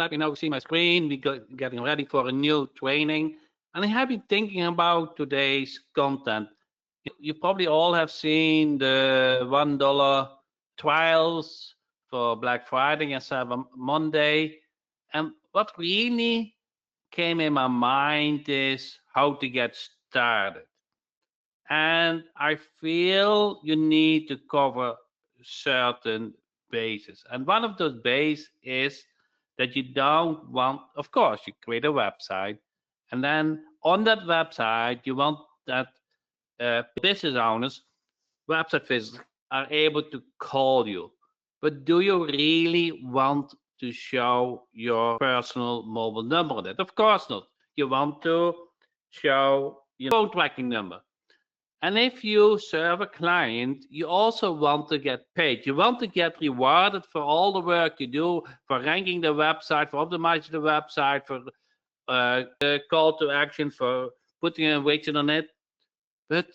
let me know, see my screen. Getting ready for a new training. And I have been thinking about today's content. You probably all have seen the $1 trials for Black Friday and Cyber Monday. And what really came in my mind is how to get started. And I feel you need to cover certain bases. And one of those bases is that you don't want, of course, you create a website, and then on that website, you want that business owners, website visitors, are able to call you. But do you really want to show your personal mobile number on it? Of course not. You want to show your phone tracking number. And if you serve a client, you also want to get paid. You want to get rewarded for all the work you do, for ranking the website, for optimizing the website, for the call to action, for putting a widget on it. But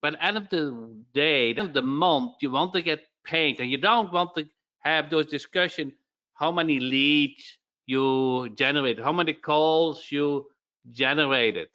by the end of the day, the end of the month, you want to get paid, and you don't want to have those discussions how many leads you generated, how many calls you generated.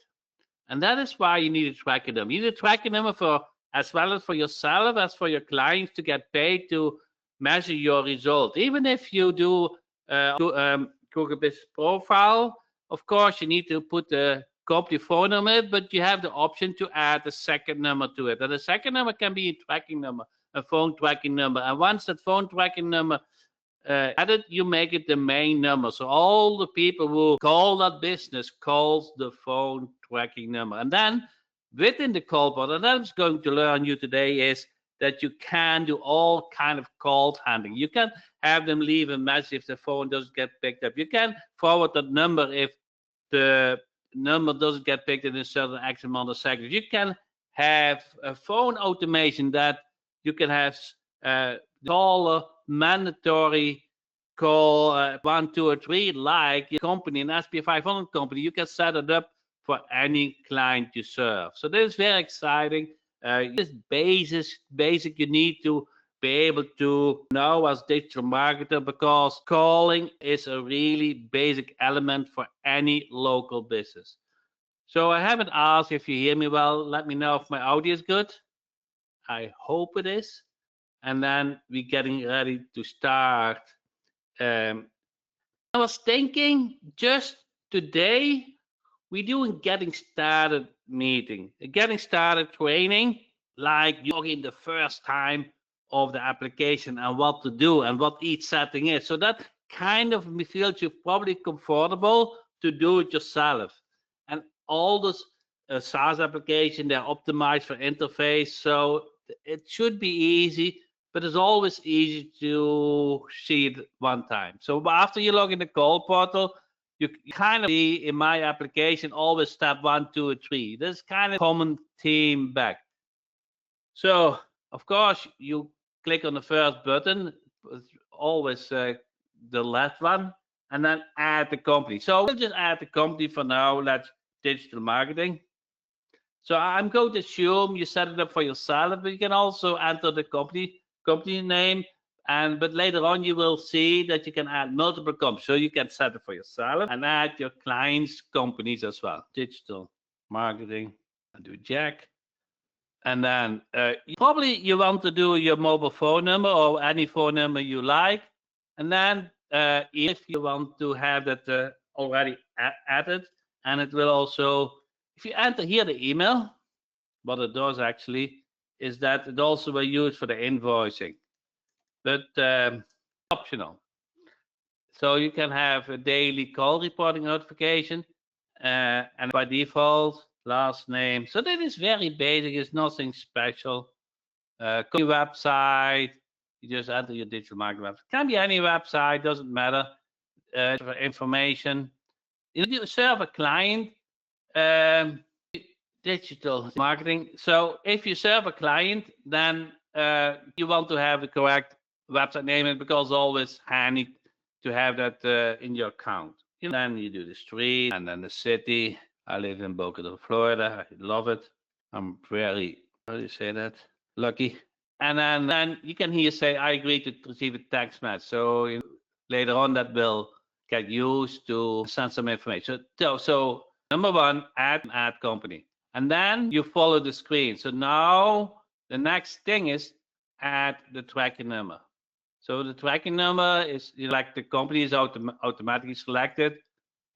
And that is why you need a tracking number. You need a tracking number for as well as for yourself as for your clients to get paid to measure your result. Even if you do Google Business Profile, of course you need to put the company phone number, but you have the option to add a second number to it. And the second number can be a tracking number, a phone tracking number. And once that phone tracking number added, you make it the main number. So all the people who call that business calls the phone tracking number. And then within the call bot, and I'm going to learn you today is that you can do all kind of call handling. You can have them leave a message if the phone doesn't get picked up. You can forward that number if the number doesn't get picked in a certain X amount of seconds. You can have a phone automation that you can have caller mandatory call 1, 2, or 3 like your company, an SP 500 company. You can set it up for any client you serve. So this is very exciting. This basic you need to be able to know as digital marketer, because calling is a really basic element for any local business. So I haven't asked if you hear me well. Let me know if my audio is good. I hope it is. And then we're getting ready to start. I was thinking just today we're doing getting started meeting, getting started training, like you log in the first time of the application and what to do and what each setting is. So that kind of feels you probably comfortable to do it yourself. And all those SaaS application, they're optimized for interface, so it should be easy. But it's always easy to see it one time. So after you log in the call portal, you kind of see in my application always step 1, 2, or 3. This kind of common theme back. So of course you click on the first button, always the left one, and then add the company. So we'll just add the company for now. Let's digital marketing. So I'm going to assume you set it up for yourself, but you can also enter the company name, but later on you will see that you can add multiple companies. So you can set it for yourself and add your clients' companies as well. Digital marketing, and do Jack. And then probably you want to do your mobile phone number or any phone number you like. And then if you want to have that already added, and it will also, if you enter here the email, what it does actually is that it also will use for the invoicing, but optional. So you can have a daily call reporting notification, and by default, last name. So that is very basic. It's nothing special. Company website. You just enter your digital marketing website. Can be any website, doesn't matter. For information. You serve a client. Digital marketing. So if you serve a client, then you want to have the correct website name, because it's always handy to have that in your account. Then you do the street and then the city. I live in Boca Raton, Florida. I love it. I'm very, how do you say that? Lucky. And then you can here say, I agree to receive a text message. So later on that will get used to send some information. So number one, add company. And then you follow the screen. So now the next thing is add the tracking number. So the tracking number is, like, the company is automatically selected,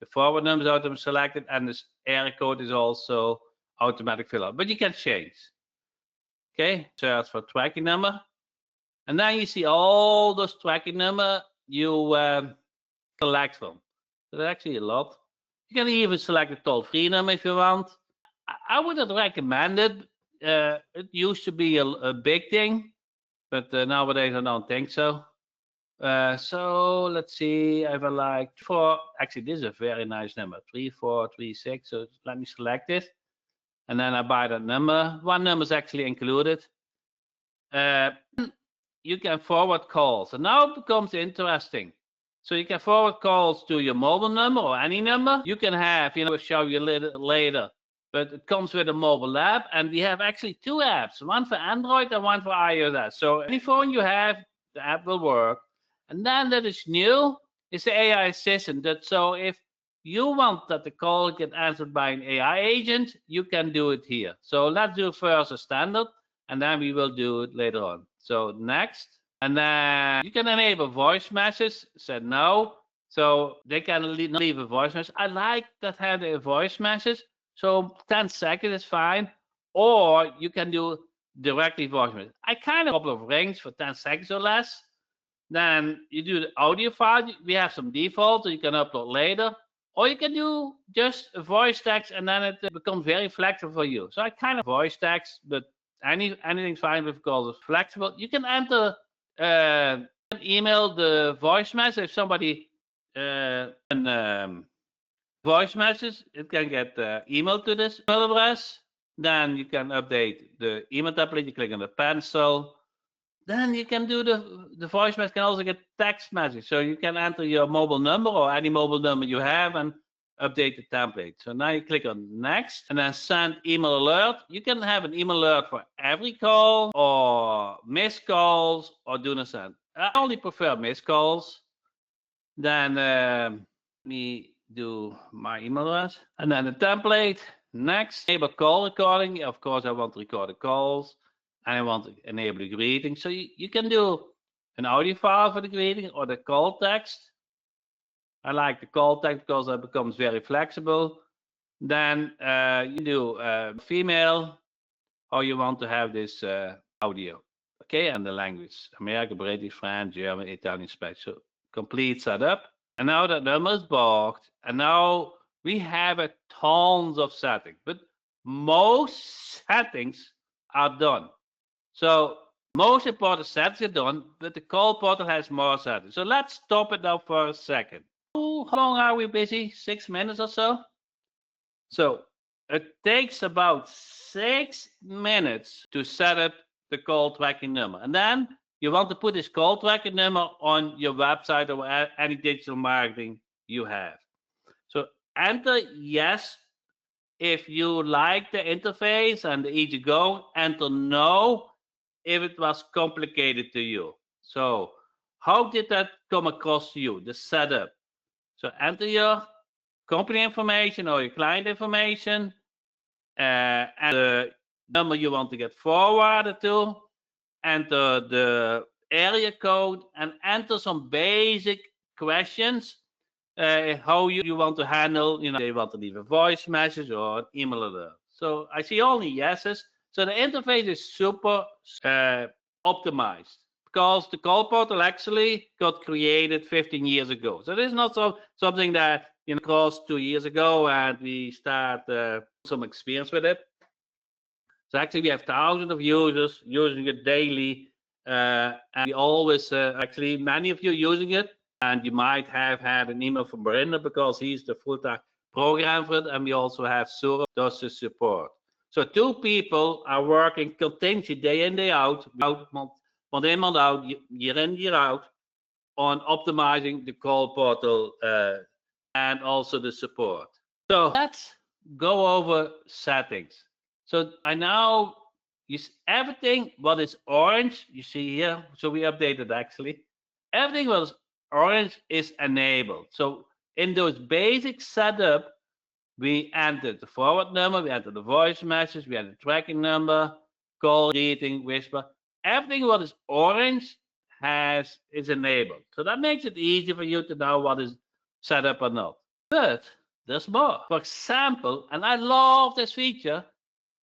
the forward number is automatically selected, and this area code is also automatic fill out. But you can change. Okay, search for tracking number. And then you see all those tracking number you select from. So there's actually a lot. You can even select a toll-free number if you want. I wouldn't recommend it. It used to be a big thing, but nowadays I don't think so. So let's see. I have a like four. Actually, this is a very nice number, 3436. So let me select it, and then I buy that number. One number is actually included. You can forward calls, and now it becomes interesting. So you can forward calls to your mobile number or any number. You can have, we'll show you later, but it comes with a mobile app, and we have actually two apps, one for Android and one for iOS. So any phone you have, the app will work. And then that is new is the AI assistant. So if you want that the call get answered by an AI agent, you can do it here. So let's do first a standard, and then we will do it later on. So next. And then you can enable voice message, said no. So they can leave a voice message. I like that had a voice message. So 10 seconds is fine. Or you can do directly voice message. I kind of a couple of rings for 10 seconds or less. Then you do the audio file. We have some defaults that you can upload later. Or you can do just a voice text, and then it becomes very flexible for you. So I kind of voice text, but anything's fine because it's flexible. You can enter email the voice message. If somebody voice message, it can get emailed to this email address. Then you can update the email template. You click on the pencil. Then you can do the voice message can also get text message. So you can enter your mobile number or any mobile number you have and update the template. So now you click on next and then send email alert. You can have an email alert for every call or missed calls or do not send. I only prefer missed calls. Then let me do my email address and then the template. Next, enable call recording. Of course, I want to record the calls. And I want to enable the greeting. So you can do an audio file for the greeting or the call text. I like the call text because it becomes very flexible. Then you do female, or you want to have this audio. Okay, and the language: American, British, French, German, Italian, Spanish. So complete setup. And now that number is blocked. And now we have a tons of settings, but most settings are done. So most important settings are done, but the call portal has more settings. So let's stop it now for a second. How long are we busy? 6 minutes or so? So it takes about 6 minutes to set up the call tracking number. And then you want to put this call tracking number on your website or any digital marketing you have. So enter yes if you like the interface and the easy go, enter no if it was complicated to you. So how did that come across to you, the setup? So enter your company information or your client information and the number you want to get forwarded to, enter the area code and enter some basic questions, how you want to handle, they want to leave a voice message or an email alert. So I see only yeses. So the interface is super optimized because the call portal actually got created 15 years ago. So this is not something that crossed 2 years ago and we start some experience with it. So actually we have thousands of users using it daily, and we always actually many of you using it. And you might have had an email from Brinda because he's the full-time programmer for it, and we also have Sura does the support. So 2 people are working continuously day in, day out, month in, month out, year in, year out, on optimizing the call portal and also the support. So let's go over settings. So I now use everything what is orange, you see here. So we updated actually. Everything was orange is enabled. So in those basic setup, we entered the forward number, we entered the voice message, we entered the tracking number, call, greeting, whisper. Everything what is orange is enabled. So that makes it easy for you to know what is set up or not. But there's more. For example, and I love this feature,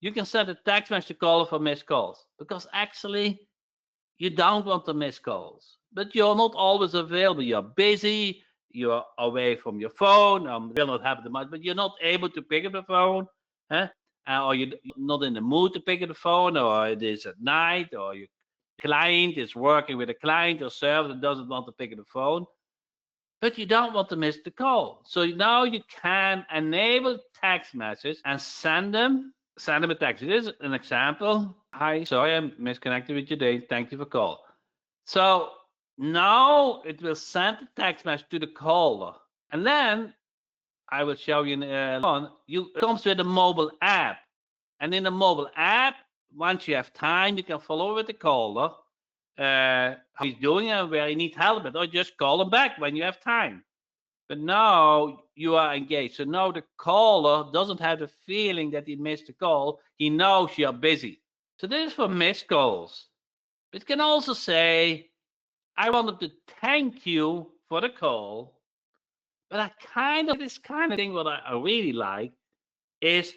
you can send a text message to caller for missed calls, because actually you don't want to miss calls, but you're not always available. You're busy, you're away from your phone, will not happen much, but you're not able to pick up the phone, huh? Or you're not in the mood to pick up the phone, or it is at night, or your client is working with a client or service and doesn't want to pick up the phone, but you don't want to miss the call. So now you can enable text messages and send them a text. This is an example. Hi, sorry, I'm misconnected with you today. Thank you for call. So now it will send a text message to the caller, and then I will show you on. It comes with a mobile app, and in the mobile app, once you have time, you can follow with the caller, how he's doing and where he needs help, or just call him back when you have time. But now you are engaged. So now the caller doesn't have the feeling that he missed a call. He knows you're busy. So this is for missed calls. It can also say, I wanted to thank you for the call, but this kind of thing what I really like is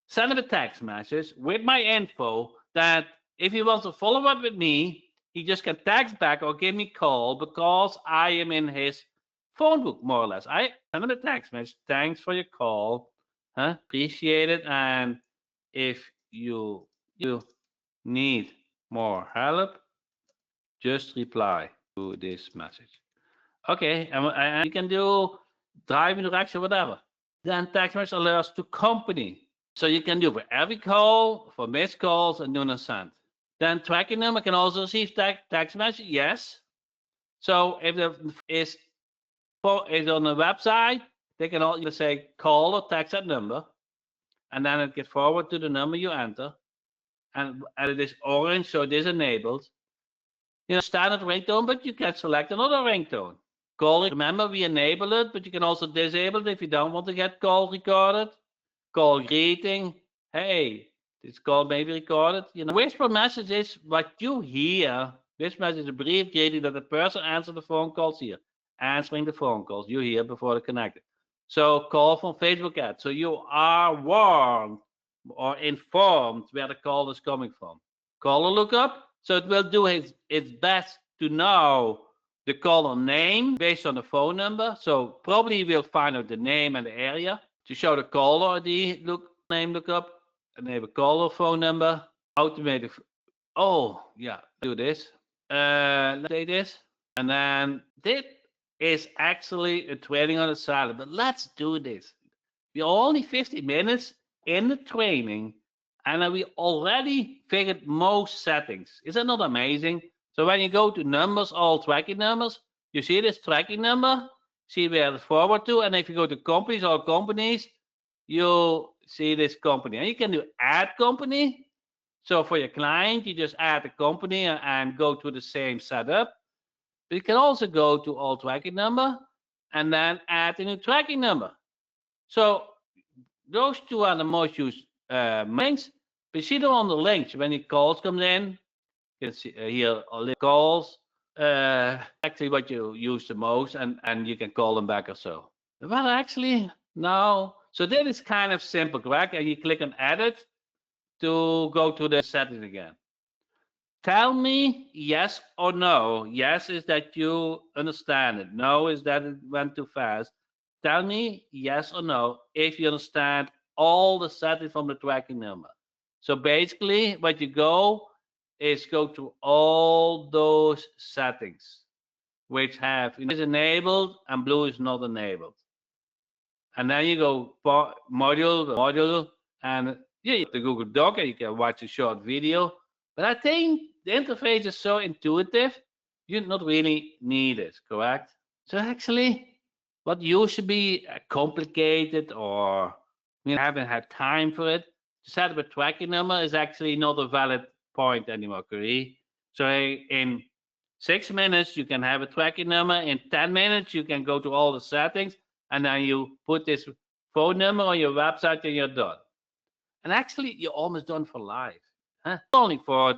send him a text message with my info that if he wants to follow up with me, he just can text back or give me a call because I am in his phone book, more or less. I send him a text message. Thanks for your call. Appreciate it. And if you need more help, just reply to this message. Okay, and you can do driving direction, whatever. Then text message alerts to company. So you can do for every call, for missed calls, and do not send. Then tracking number can also receive text message. Yes. So if the is on the website, they can also say call or text that number, and then it gets forward to the number you enter, and it is orange, so it is enabled. Standard ringtone, but you can select another ringtone. Call, remember we enable it, but you can also disable it if you don't want to get call recorded. Call greeting, hey, this call may be recorded. Whisper message is what you hear. This message is a brief greeting that the person answers the phone calls here. Answering the phone calls you hear before they're connected. So call from Facebook ad. So you are warned or informed where the call is coming from. Caller lookup. So it will do its best to know the caller name based on the phone number. So probably we'll find out the name and the area to show the caller ID name lookup, enable caller phone number, automated. Oh yeah, do this. Let's say this, and then this is actually a training on the side. But let's do this. We're only 50 minutes in the training, and we already figured most settings. Is that not amazing? So when you go to numbers, all tracking numbers, you see this tracking number, see where it's forward to, and if you go to companies, all companies, you see this company. And you can do add company. So for your client, you just add the company and go to the same setup. But you can also go to all tracking number and then add a new tracking number. So those two are the most used links. But see them on the links when the calls come in. You can see here all the calls. Actually what you use the most, and you can call them back or so. Well, actually, no. So that is kind of simple, correct? And you click on edit to go to the settings again. Tell me yes or no. Yes is that you understand it. No is that it went too fast. Tell me yes or no if you understand all the settings from the tracking number. So basically what you go to all those settings which have is enabled and blue is not enabled. And then you go module, and yeah, the Google Doc, and you can watch a short video. But I think the interface is so intuitive, you not really need it, correct? So actually, what used to be complicated or haven't had time for it, to set up a tracking number is actually not a valid point anymore, correct? So in 6 minutes, you can have a tracking number. In 10 minutes, you can go to all the settings, and then you put this phone number on your website and you're done. And actually, you're almost done for life. Huh? Not only for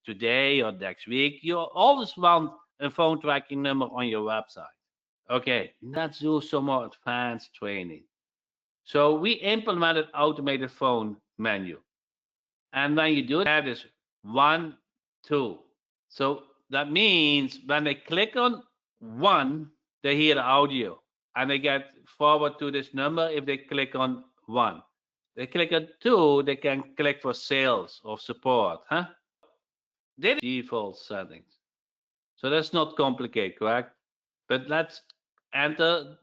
today or next week, you always want a phone tracking number on your website. Okay, let's do some more advanced training. So we implemented automated phone menu. And when you do that, is 1, 2. So that means when they click on 1, they hear the audio and they get forward to this number if they click on 1. They click on 2, they can click for sales or support. Huh? This is default settings. So that's not complicated, correct? But let's enter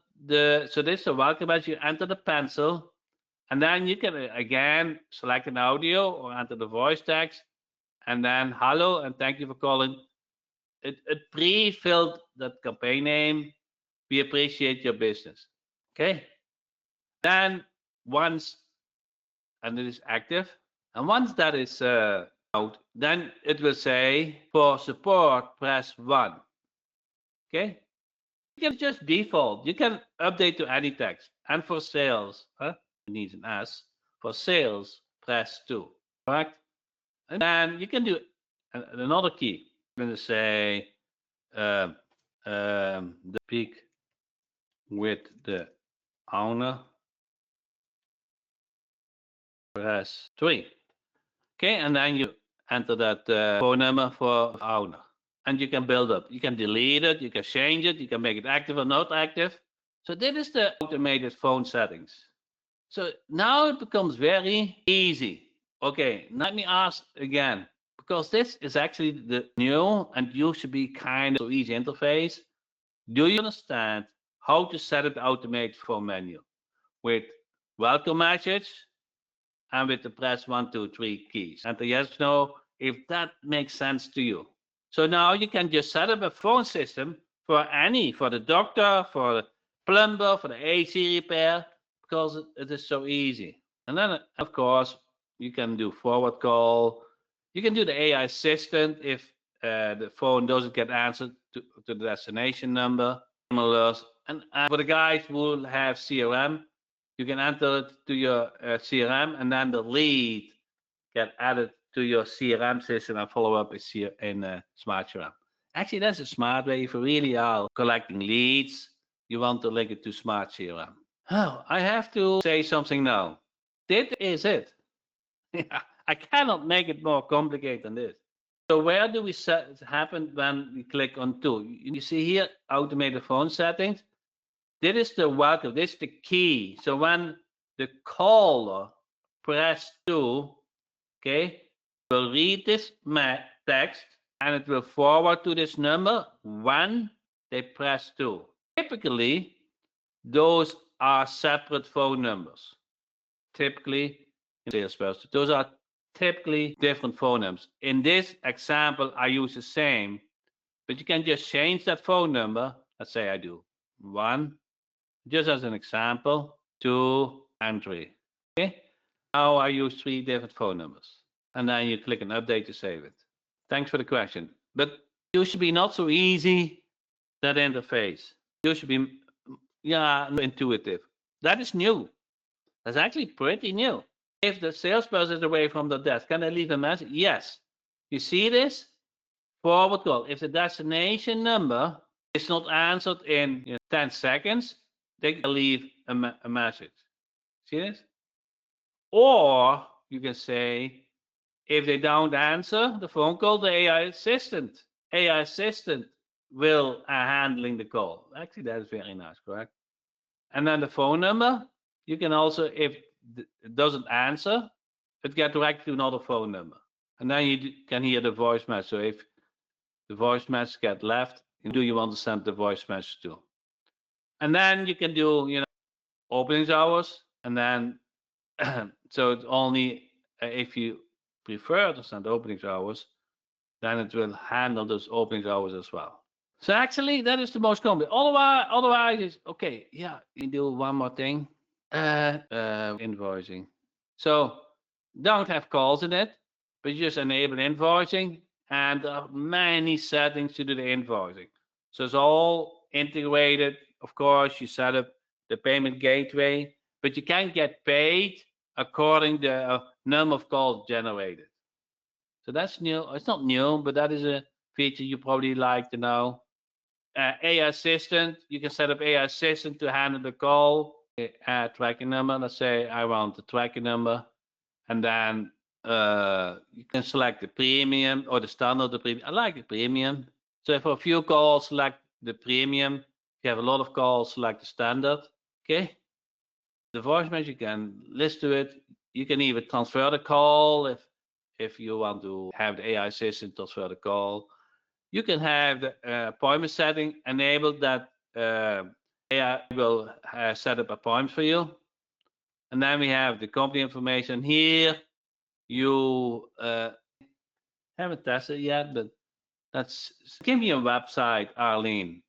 so this is a welcome as you enter the pencil, and then you can again select an audio or enter the voice text, and then hello and thank you for calling. It pre-filled that campaign name. We appreciate your business. Okay. Then once, and it is active, and once that is out, then it will say for support press 1. Okay. You can just default. You can update to any text. And for sales, it needs an S. For sales, press 2. Correct? And then you can do another key. I'm going to say the speak with the owner. Press 3. Okay, and then you enter that phone number for owner. And you can build up. You can delete it, you can change it, you can make it active or not active. So this is the automated phone settings. So now it becomes very easy. Okay, let me ask again, because this is actually the new and used to be kind of so easy interface. Do you understand how to set up the automated phone menu with welcome message and with the press 1, 2, 3 keys? Enter yes, no, if that makes sense to you. So now you can just set up a phone system for the doctor, for the plumber, for the AC repair, because it is so easy. And then, of course, you can do forward call. You can do the AI assistant if the phone doesn't get answered to the destination number. And for the guys who have CRM, you can enter it to your CRM, and then the lead get added to your CRM system and follow up in Smart CRM. Actually, that's a smart way. If you really are collecting leads, you want to link it to Smart CRM. Oh, I have to say something now. This is it. I cannot make it more complicated than this. So where do we set it happen when we click on 2? You see here, automated phone settings. This is the welcome. This is the key. So when the caller press 2, okay, will read this text and it will forward to this number when they press 2. Typically, those are separate phone numbers. Typically, salesperson, those are typically different phone numbers. In this example, I use the same, but you can just change that phone number. Let's say I do 1, just as an example, 2, and 3. Okay. Now I use 3 different phone numbers. And then you click on update to save it. Thanks for the question. But it should be not so easy, that interface. You should be, intuitive. That is new. That's actually pretty new. If the salesperson is away from the desk, can I leave a message? Yes. You see this? Forward call. If the destination number is not answered in 10 seconds, they can leave a message. See this? Or you can say, if they don't answer the phone call, the AI assistant will handling the call. Actually, that's very nice, correct? And then the phone number, you can also, if it doesn't answer, it gets directly to another phone number. And then you can hear the voice message. So if the voice message gets left, do you want to send the voice message to? And then you can do, openings hours, and then so it's only if you prefer to send openings hours, then it will handle those openings hours as well. So actually, that is the most common. Otherwise, it's okay. Yeah, you do one more thing. Invoicing. So don't have calls in it, but you just enable invoicing. and there are many settings to do the invoicing. So it's all integrated. Of course, you set up the payment gateway, but you can get paid according to the number of calls generated. So that's new. It's not new, but that is a feature you probably like to know. AI assistant, you can set up AI assistant to handle the call, add tracking number. Let's say I want the tracking number, and then you can select the premium or the standard. The premium. I like the premium. So for a few calls, select the premium. If you have a lot of calls, select the standard. Okay. The voice message, you can listen to it. You can even transfer the call if you want to have the AI assistant transfer the call. You can have the appointment setting enabled that AI will set up appointments for you. And then we have the company information here. You haven't tested yet, but that's give me a website, Arlene.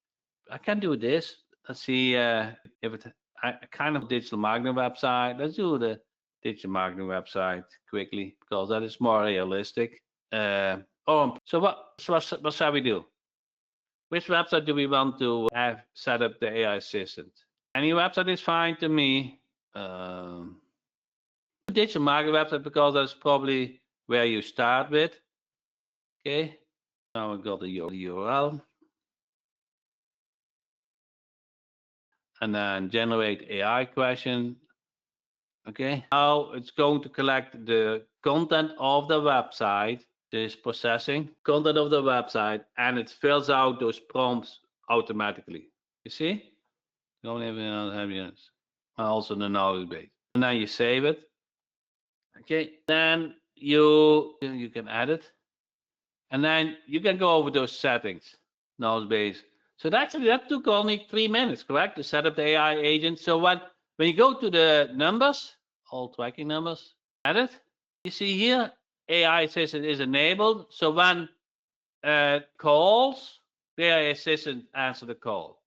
I can do this. Let's see if it kind of digital marketing website. Let's do the digital marketing website quickly because that is more realistic. So what shall we do? Which website do we want to have set up the AI assistant? Any website is fine to me. Digital marketing website because that's probably where you start with. Okay. Now we got the URL. And then generate AI question. Okay. Now it's going to collect the content of the website. This processing content of the website, and it fills out those prompts automatically. You see? Don't even have units. Also the knowledge base. And then you save it. Okay. Then you can add it. And then you can go over those settings, knowledge base. So that took only 3 minutes, correct? To set up the AI agent. So when you go to the numbers, all tracking numbers, edit, you see here, AI assistant is enabled. So when calls, the AI assistant answer the call.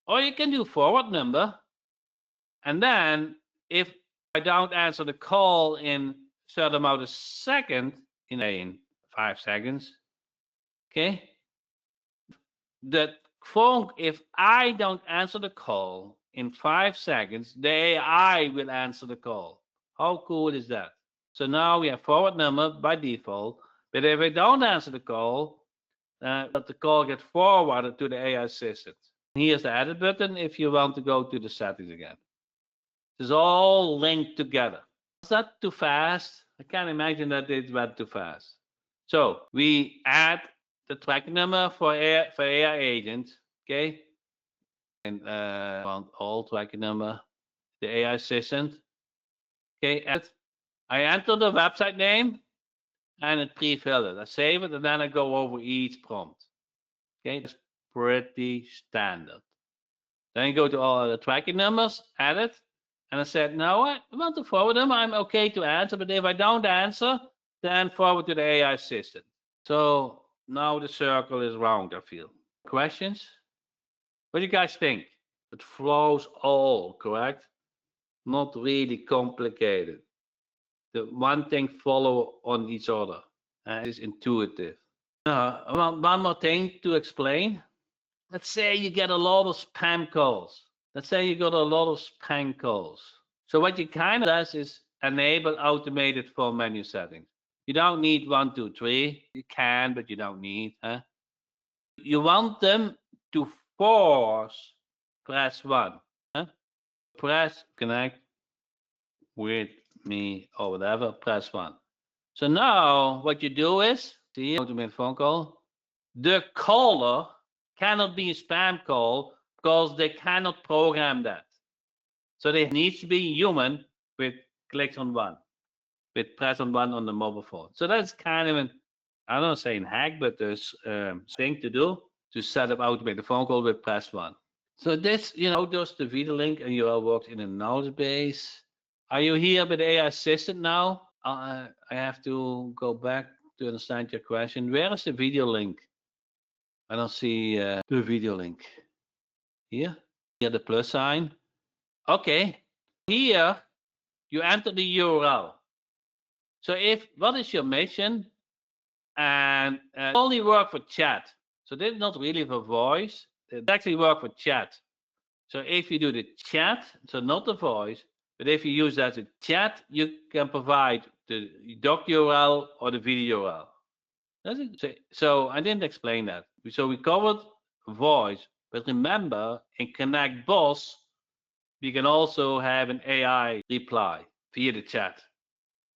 Or you can do forward number. And then if I don't answer the call in a certain amount of seconds, in 5 seconds, okay? The phone, if I don't answer the call in 5 seconds, the AI will answer the call. How cool is that? So now we have forward number by default, but if I don't answer the call, the call gets forwarded to the AI assistant. Here's the edit button if you want to go to the settings again. It's all linked together. Is that too fast? I can't imagine that it went too fast. So we add the tracking number for AI agent, okay? And want all tracking number, the AI assistant. Okay, I enter the website name and it pre-filled it. I save it and then I go over each prompt. Okay, that's pretty standard. Then you go to all the tracking numbers, add it, and I said, no, I want to forward them. I'm okay to answer, but if I don't answer, then forward to the AI assistant. So now the circle is round, I feel. Questions? What do you guys think? It flows all, correct? Not really complicated. The one thing follow on each other. It's intuitive. One more thing to explain. Let's say you get a lot of spam calls. Let's say you got a lot of spam calls. So what you kind of does is enable automated phone menu settings. You don't need 1, 2, 3. You can, but you don't need. You want them to force press 1. Press connect with me or whatever, press 1. So now what you do is, see, automated phone call. The caller cannot be a spam call because they cannot program that. So there needs to be human with clicks on 1, with press on 1 on the mobile phone. So that's kind of an, I don't know, saying hack, but there's thing to do to set up automated phone call with press 1. So this, does the video link and you all worked in a knowledge base. Are you here with AI assistant now? I have to go back to understand your question. Where is the video link? I don't see the video link. Here the plus sign. Okay, here you enter the URL. So what is your mission? and it only work for chat. So this is not really for voice. It actually work for chat. So if you do the chat, so not the voice, but if you use that as a chat, you can provide the doc URL or the video URL. Does it? So I didn't explain that. So we covered voice, but remember in Connect Boss, we can also have an AI reply via the chat.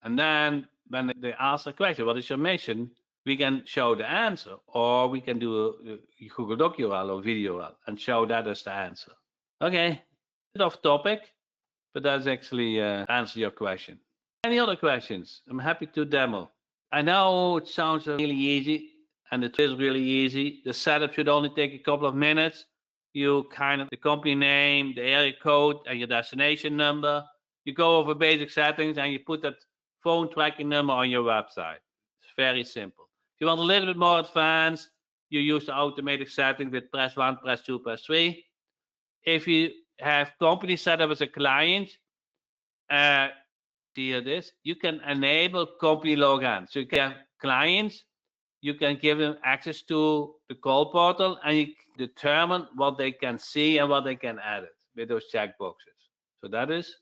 And then when they ask a question, what is your mission? We can show the answer, or we can do a Google Doc URL or video URL and show that as the answer. Okay, bit off topic, but that's actually answer your question. Any other questions? I'm happy to demo. I know it sounds really easy, and it is really easy. The setup should only take a couple of minutes. You the company name, the area code, and your destination number. You go over basic settings, and you put that phone tracking number on your website. It's very simple. If you want a little bit more advanced, you use the automatic settings with press 1, press 2, press 3. If you have company set up as a client, you can enable company login. So you can have clients, you can give them access to the call portal, and you determine what they can see and what they can edit with those checkboxes. So that is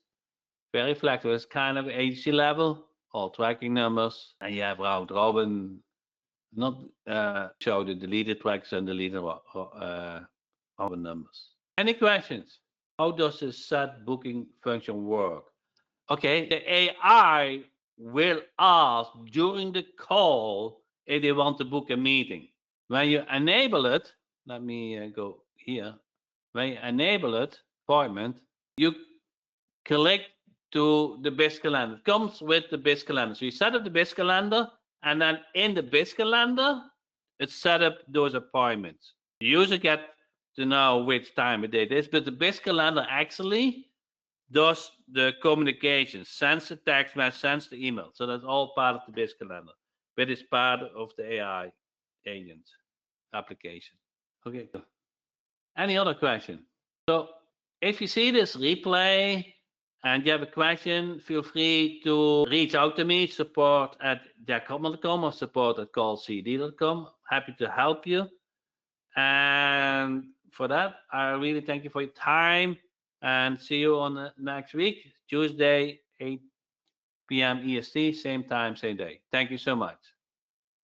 very flexible. It's kind of agency level, all tracking numbers, and you have round robin, not show the deleted tracks and deleted robin numbers. Any questions? How does the set booking function work? Okay, the AI will ask during the call if they want to book a meeting. When you enable it, let me go here. When you enable it, appointment, you click to the BIS calendar. It comes with the BIS calendar. So you set up the BIS calendar, and then in the BIS calendar, it set up those appointments. The user get to know which time of day it is, but the BIS calendar actually does the communication, sends the text message, sends the email. So that's all part of the BIS calendar, but it's part of the AI agent application. Okay. Any other question? So if you see this replay and you have a question, feel free to reach out to me, support@jackhopman.com or support@callcid.com. Happy to help you. And for that, I really thank you for your time, and see you on the next week, Tuesday, 8 p.m. EST, same time, same day. Thank you so much.